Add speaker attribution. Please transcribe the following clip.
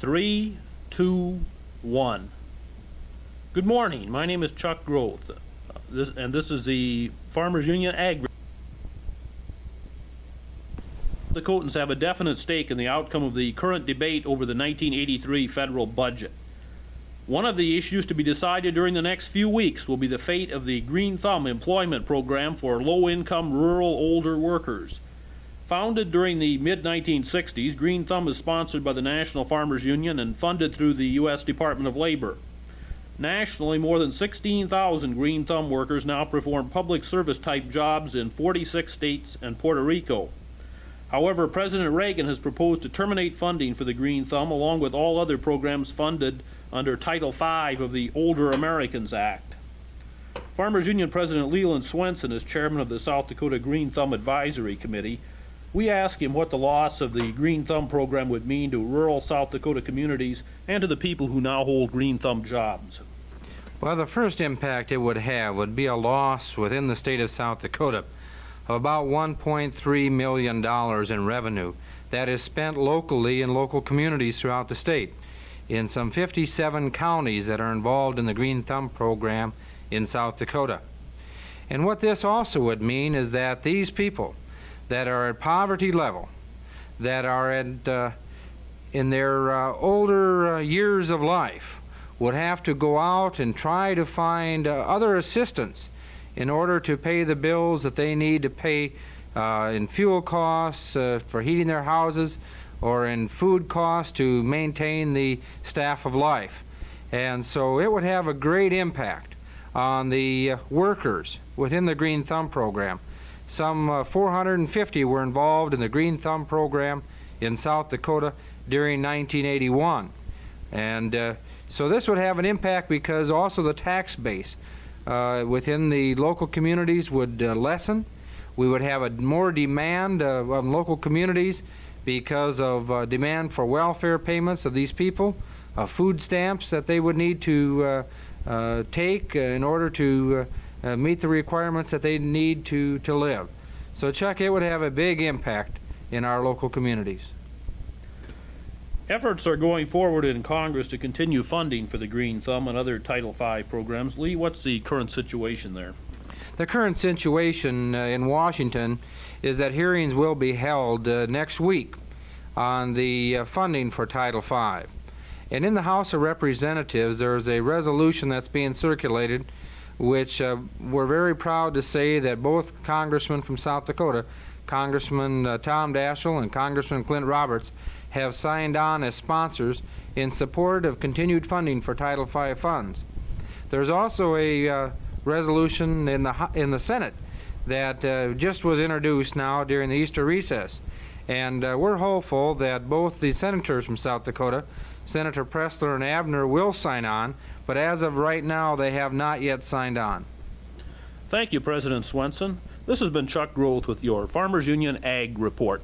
Speaker 1: 3, 2, 1. Good morning. My name is Chuck Groth, this is the Farmers Union Ag. Dakotans have a definite stake in the outcome of the current debate over the 1983 federal budget. One of the issues to be decided during the next few weeks will be the fate of the Green Thumb employment program for low-income rural older workers. Founded during the mid-1960s, Green Thumb is sponsored by the National Farmers Union and funded through the U.S. Department of Labor. Nationally, more than 16,000 Green Thumb workers now perform public service type jobs in 46 states and Puerto Rico. However, President Reagan has proposed to terminate funding for the Green Thumb along with all other programs funded under Title V of the Older Americans Act. Farmers Union President Leland Swenson is chairman of the South Dakota Green Thumb Advisory Committee. We asked him what the loss of the Green Thumb program would mean to rural South Dakota communities and to the people who now hold Green Thumb jobs.
Speaker 2: Well, the first impact it would have would be a loss within the state of South Dakota of about $1.3 million in revenue that is spent locally in local communities throughout the state in some 57 counties that are involved in the Green Thumb program in South Dakota. And what this also would mean is that these people that are at poverty level, that are in their older years of life, would have to go out and try to find other assistance in order to pay the bills that they need to pay in fuel costs for heating their houses, or in food costs to maintain the staff of life. And so it would have a great impact on the workers within the Green Thumb program. Some 450 were involved in the Green Thumb program in South Dakota during 1981. And so this would have an impact because also the tax base within the local communities would lessen. We would have a more demand on local communities because of demand for welfare payments of these people, food stamps that they would need to take in order to meet the requirements that they need to live. So, Chuck, it would have a big impact in our local communities.
Speaker 1: Efforts are going forward in Congress to continue funding for the Green Thumb and other Title V programs. Lee, what's the current situation there?
Speaker 2: The current situation in Washington is that hearings will be held next week on the funding for Title V. And in the House of Representatives, there's a resolution that's being circulated which we're very proud to say that both congressmen from South Dakota, Congressman Tom Daschle and Congressman Clint Roberts, have signed on as sponsors in support of continued funding for Title V funds. There's also a resolution in the Senate that just was introduced now during the Easter recess. And we're hopeful that both the senators from South Dakota, Senator Pressler and Abner, will sign on, but as of right now, they have not yet signed on.
Speaker 1: Thank you, President Swenson. This has been Chuck Groth with your Farmers Union Ag Report.